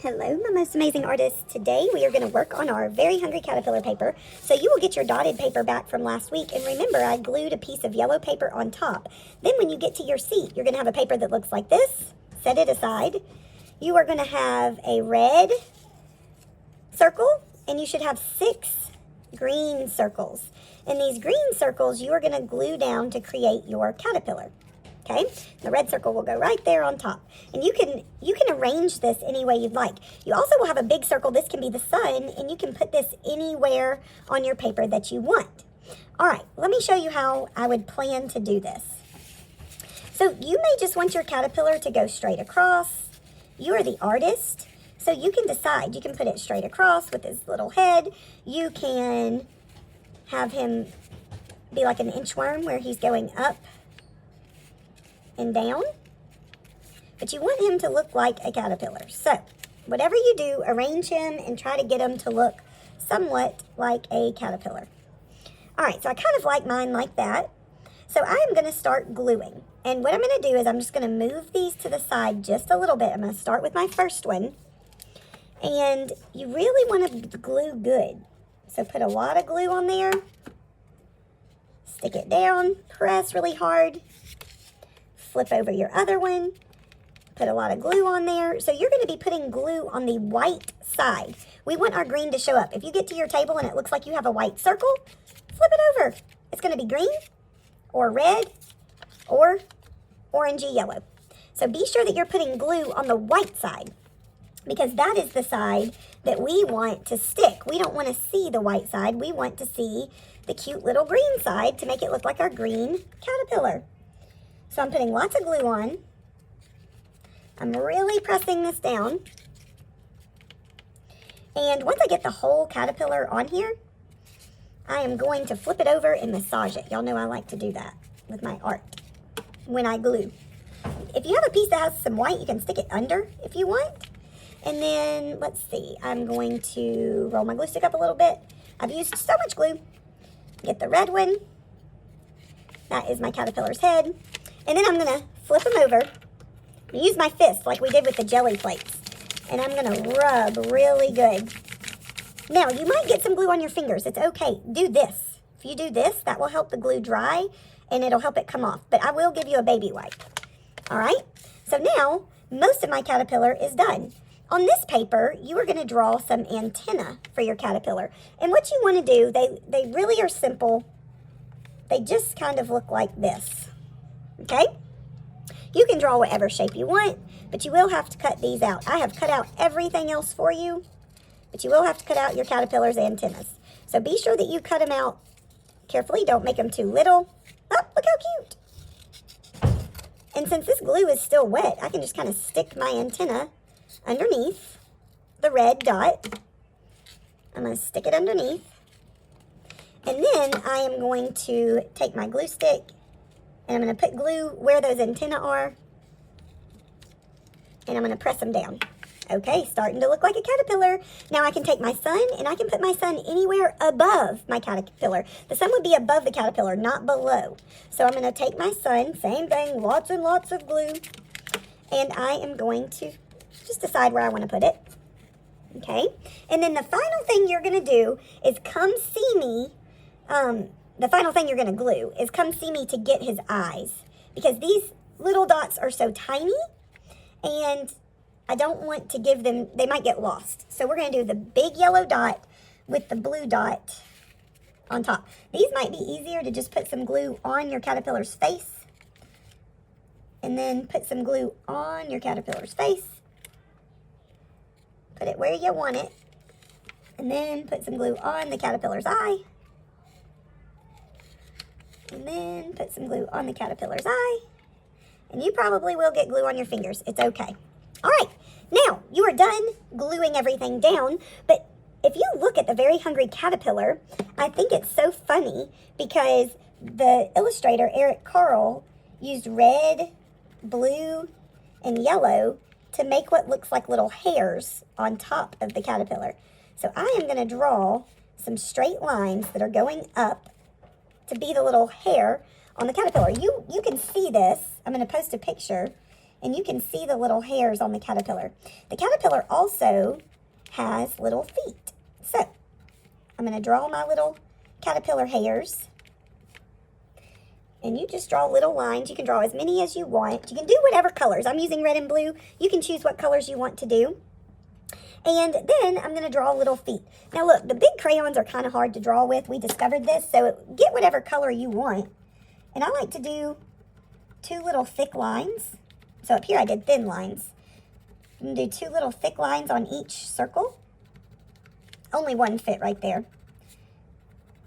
Hello, my most amazing artists. Today we are going to work on our Very Hungry Caterpillar paper. So you will get your dotted paper back from last week. And remember, I glued a piece of yellow paper on top. Then when you get to your seat, you're going to have a paper that looks like this. Set it aside. You are going to have a red circle, and you should have 6 green circles. And these green circles you are going to glue down to create your caterpillar. Okay, the red circle will go right there on top. And you can arrange this any way you'd like. You also will have a big circle. This can be the sun, and you can put this anywhere on your paper that you want. All right, let me show you how I would plan to do this. So you may just want your caterpillar to go straight across. You are the artist, so you can decide. You can put it straight across with his little head. You can have him be like an inchworm where he's going up and down, but you want him to look like a caterpillar. So whatever you do, arrange him and try to get him to look somewhat like a caterpillar. All right, so I kind of like mine like that. So I am going to start gluing, and what I'm going to do is I'm just going to move these to the side just a little bit. I'm going to start with my first one, and you really want to glue good. So put a lot of glue on there, stick it down, press really hard, flip over your other one, put a lot of glue on there. So you're going to be putting glue on the white side. We want our green to show up. If you get to your table and it looks like you have a white circle, flip it over. It's going to be green or red or orangey yellow. So be sure that you're putting glue on the white side, because that is the side that we want to stick. We don't want to see the white side. We want to see the cute little green side to make it look like our green caterpillar. So I'm putting lots of glue on. I'm really pressing this down. And once I get the whole caterpillar on here, I am going to flip it over and massage it. Y'all know I like to do that with my art when I glue. If you have a piece that has some white, you can stick it under if you want. And then, let's see, I'm going to roll my glue stick up a little bit. I've used so much glue. Get the red one. That is my caterpillar's head. And then I'm going to flip them over, use my fist like we did with the jelly plates, and I'm going to rub really good. Now, you might get some glue on your fingers. It's okay. Do this. If you do this, that will help the glue dry, and it'll help it come off. But I will give you a baby wipe. All right? So now, most of my caterpillar is done. On this paper, you are going to draw some antenna for your caterpillar. And what you want to do, they really are simple. They just kind of look like this. Okay? You can draw whatever shape you want, but you will have to cut these out. I have cut out everything else for you, but you will have to cut out your caterpillar's antennas. So be sure that you cut them out carefully. Don't make them too little. Oh, look how cute. And since this glue is still wet, I can just kind of stick my antenna underneath the red dot. I'm going to stick it underneath. And then I am going to take my glue stick, and I'm going to put glue where those antennae are, and I'm going to press them down. Okay, starting to look like a caterpillar. Now I can take my sun, and I can put my sun anywhere above my caterpillar. The sun would be above the caterpillar, not below. So I'm going to take my sun, same thing, lots and lots of glue, and I am going to just decide where I want to put it. Okay, and then the final thing you're going to do is come see me. The final thing you're going to glue is come see me to get his eyes, because these little dots are so tiny, and I don't want to give them, they might get lost. So we're going to do the big yellow dot with the blue dot on top. These might be easier to just put some glue on your caterpillar's face, and then put some glue on your caterpillar's face. Put it where you want it, and then put some glue on the caterpillar's eye. And then put some glue on the caterpillar's eye. And you probably will get glue on your fingers. It's okay. All right. Now, you are done gluing everything down. But if you look at the Very Hungry Caterpillar, I think it's so funny because the illustrator, Eric Carle, used red, blue, and yellow to make what looks like little hairs on top of the caterpillar. So I am going to draw some straight lines that are going up to be the little hair on the caterpillar. You can see this. I'm going to post a picture And you can see the little hairs on the caterpillar. The caterpillar also has little feet. So I'm going to draw my little caterpillar hairs. And you just draw little lines. You can draw as many as you want. You can do whatever colors. I'm using red and blue. You can choose what colors you want to do. And then I'm going to draw little feet. Now look, the big crayons are kind of hard to draw with. We discovered this. So get whatever color you want. And I like to do 2 little thick lines. So up here I did thin lines. I'm going to do 2 little thick lines on each circle. Only one fit right there.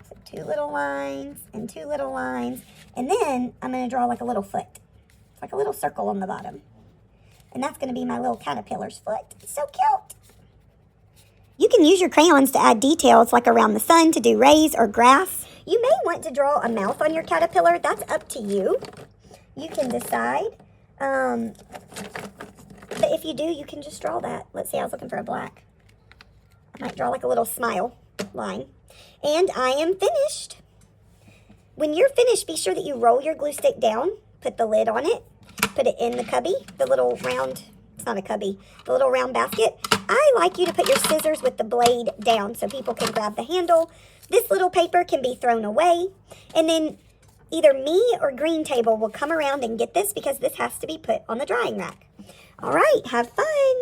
So 2 little lines and 2 little lines. And then I'm going to draw like a little foot. It's like a little circle on the bottom. And that's going to be my little caterpillar's foot. It's so cute. You can use your crayons to add details like around the sun to do rays or grass. You may want to draw a mouth on your caterpillar. That's up to you. You can decide. But if you do, you can just draw that. Let's see, I was looking for a black. I might draw like a little smile line. And I am finished. When you're finished, be sure that you roll your glue stick down, put the lid on it, put it in the cubby, the little round, it's not a cubby, the little round basket. I like you to put your scissors with the blade down so people can grab the handle. This little paper can be thrown away. And then either me or Green Table will come around and get this because this has to be put on the drying rack. All right, have fun.